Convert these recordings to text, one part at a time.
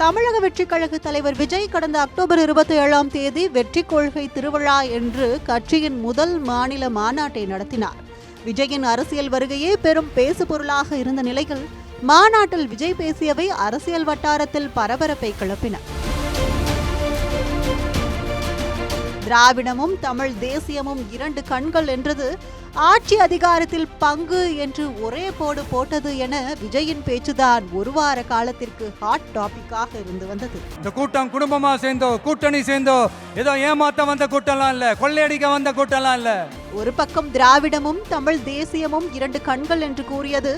தமிழக வெற்றிக் கழக தலைவர் விஜய் கடந்த அக்டோபர் 27ஆம் தேதி வெற்றி கொள்கை திருவிழா என்று கட்சியின் முதல் மாநில மாநாட்டை நடத்தினார். விஜயின் அரசியல் வருகையே பெரும் பேசுபொருளாக இருந்த நிலையில் மாநாட்டில் விஜய் பேசியவை அரசியல் வட்டாரத்தில் பரபரப்பை கிளப்பின. திராவிடமும் தமிழ் தேசியமும் இரண்டு கண்கள் என்றது ஆட்சி அதிகாரத்தில் பங்கு என்று ஒரே போடு போட்டது என விஜயின் பேச்சுதான் ஒரு வார காலத்திற்கு ஹாட் டாபிக்காக இருந்து வந்தது. இந்த கூட்டம் குடும்பமா சேர்ந்தோ கூட்டணி சேர்ந்தோ ஏதோ ஏமாத்த வந்த கூட்டம்லாம் இல்ல, கொள்ளையடிக்க வந்த கூட்டம்லாம் இல்ல. ஒரு பக்கம் திராவிடமும் தமிழ் தேசியமும் இரண்டு கண்கள் என்று கூறியது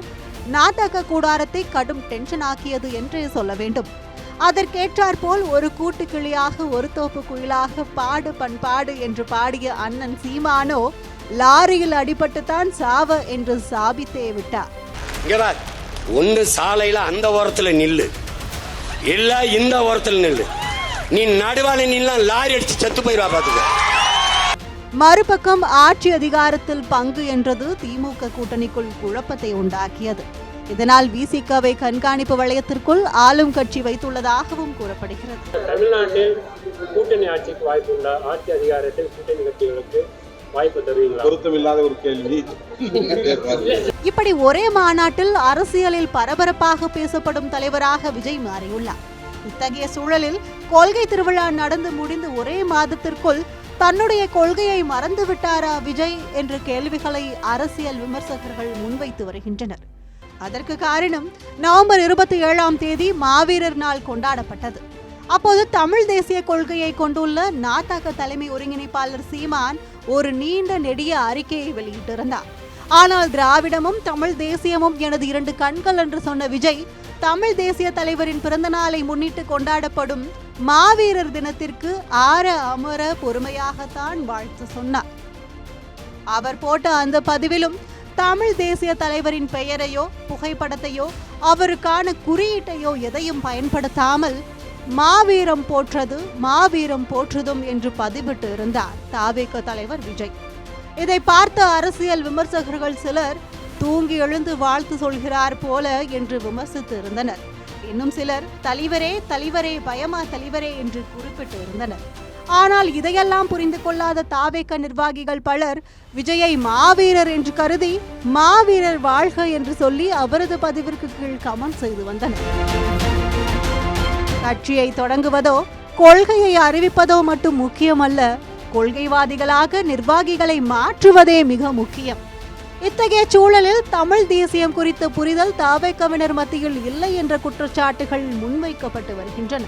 நாடக கூடாரத்தை கடும் டென்ஷன் ஆக்கியது என்றே சொல்ல வேண்டும். அதற்கேற்றாற்போல் ஒரு கூட்டு கிளியாக ஒரு தோப்பு குயிலாக பாடு பண்பாடு என்று பாடிய அண்ணன் சீமானோ லாரியில் அடிபட்டுத்தான் சாவ என்று சாபித்தே விட்டார். ஒன்று சாலையில அந்த ஓரத்துல நில்லு, இல்ல இந்த ஓரத்துல நில்லு, நீ நடுவால நில்லா லாரி அடிச்சு செத்து போயிரா பாத்துக்க. மறுபக்கம் ஆட்சி அதிகாரத்தில் பங்கு என்றது திமுக கூட்டணிக்குள் குழப்பத்தை உண்டாக்கியது. இதனால் விசிகவை கண்காணிப்பு வளையத்திற்குள் ஆளும் கட்சி வைத்துள்ளதாகவும் கூறப்படுகிறது. தமிழ்நாட்டில் கூட்டணி ஆட்சிக்கு வாய்ப்பு உண்டா? ஆட்சி அதிகாரத்தில் கூட்டணி கட்சிகளுக்கு வாய்ப்பு தருவீங்களா? பொருத்தமில்லாத ஒரு கேள்வி. இப்படி ஒரே மாநாட்டில் அரசியலில் பரபரப்பாக பேசப்படும் தலைவராக விஜய் மாறியுள்ளார். இத்தகைய சூழலில் கொள்கை திருவிழா நடந்து முடிந்து ஒரே மாதத்திற்குள் தன்னுடைய கொள்கையை மறந்து விட்டாரா விஜய் என்ற கேள்விகளை அரசியல் விமர்சகர்கள் முன்வைத்து வருகின்றனர். அதற்கு காரணம் நவம்பர் 27ஆம் தேதி மாவீரர் நாள் கொண்டாடப்பட்டது. அப்போது தமிழ் தேசிய கொள்கையை கொண்டுள்ள நாடக தலைமை ஒருங்கிணைப்பாளர் சீமான் ஒரு நீண்ட நெடிய அறிக்கையை வெளியிட்டிருந்தார். ஆனால் திராவிடமும் தமிழ் தேசியமும் எனது இரண்டு கண்கள் என்று சொன்ன விஜய் தமிழ் தேசிய தலைவரின் பிறந்த நாளை முன்னிட்டு கொண்டாடப்படும் மாவீரர் தினத்திற்கு ஆற அமர பொறுமையாகத்தான் வாழ்த்து சொன்னார். அவர் போட்ட அந்த பதிவிலும் தமிழ் தேசிய தலைவரின் பெயரையோ புகைப்படத்தையோ அவருக்கான குறியீட்டையோ எதையும் பயன்படுத்தாமல் மாவீரம் போற்றது மாவீரம் போற்றுதும் என்று பதிவிட்டு இருந்தார் தவேக தலைவர் விஜய். இதை பார்த்த அரசியல் விமர்சகர்கள் சிலர் தூங்கி எழுந்து வாழ்த்து சொல்கிறார் போல என்று விமர்சித்து இருந்தனர். இன்னும் சிலர் தலைவரே தலைவரே பயமா தலைவரே என்று குறிப்பிட்டு இருந்தனர். ஆனால் இதையெல்லாம் புரிந்து கொள்ளாத தவேக நிர்வாகிகள் பலர் விஜயை மாவீரர் என்று கருதி மாவீரர் வாழ்க என்று சொல்லி அவரது பதிவிற்கு கீழ் கமெண்ட் செய்து வந்தனர். கட்சியை தொடங்குவதோ கொள்கையை அறிவிப்பதோ மட்டும் முக்கியமல்ல, கொள்கைவாதிகளாக நிர்வாகிகளை மாற்றுவதே மிக முக்கியம். இத்தகைய சூழலில் தமிழ் தேசியம் குறித்த புரிதல் தவேகவினர் மத்தியில் இல்லை என்ற குற்றச்சாட்டுகள் முன்வைக்கப்பட்டு வருகின்றன.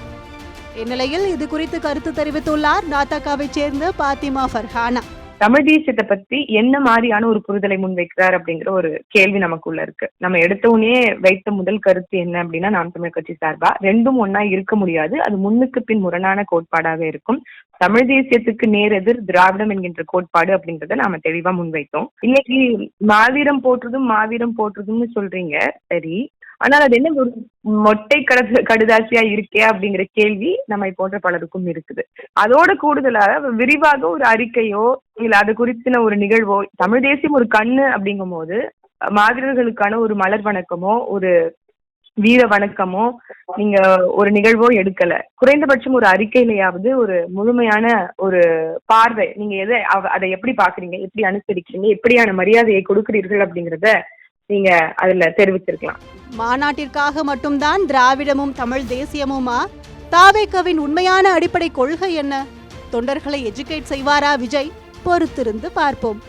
இந்நிலையில் இது குறித்து கருத்து தெரிவித்துள்ளார் நாடகாவை சேர்ந்த பாத்திமா ஃபர்ஹானா. தமிழ் தேசியத்தை பத்தி என்ன மாதிரியான ஒரு புரிதலை முன்வைக்கிறார் அப்படிங்கிற ஒரு கேள்வி நமக்குள்ள இருக்கு. நம்ம எடுத்தவுடனே வைத்த முதல் கருத்து என்ன அப்படின்னா, நாம் தமிழ் கட்சி சார்பா ரெண்டும் ஒன்னா இருக்க முடியாது, அது முன்னுக்கு பின் முரணான கோட்பாடாக இருக்கும். தமிழ் தேசியத்துக்கு நேரெதிர் திராவிடம் என்கின்ற கோட்பாடு அப்படின்றத நாம தெளிவா முன்வைத்தோம். இன்னைக்கு மாவீரம் போற்றுதும்னு சொல்றீங்க, சரி, ஆனால் அது என்ன ஒரு மொட்டை கடுதாசியா இருக்கே அப்படிங்கிற கேள்வி நம்மை போன்ற பலருக்கும் இருக்குது. அதோட கூடுதலாக விரிவாக ஒரு அறிக்கையோ இல்ல அது குறித்தின ஒரு நிகழ்வோ, தமிழ் தேசியம் ஒரு கண்ணு அப்படிங்கும் போது மாவீரர்களுக்கான ஒரு மலர் வணக்கமோ ஒரு வீர வணக்கமோ நீங்க ஒரு நிகழ்வோ எடுக்கல. குறைந்தபட்சம் ஒரு அறிக்கையிலையாவது ஒரு முழுமையான ஒரு பார்வை, நீங்க அதை எப்படி பாக்குறீங்க, எப்படி அனுசரிக்கிறீங்க, எப்படியான மரியாதையை கொடுக்கிறீர்கள் அப்படிங்கிறத நீங்க அதுல தெரிவிச்சிருக்கலாம். மாநாட்டிற்காக மட்டும்தான் திராவிடமும் தமிழ் தேசியமுமா? தவேகவின் உண்மையான அடிப்படை கொள்கை என்ன? தொண்டர்களை எஜுகேட் செய்வாரா விஜய்? பொறுத்திருந்து பார்ப்போம்.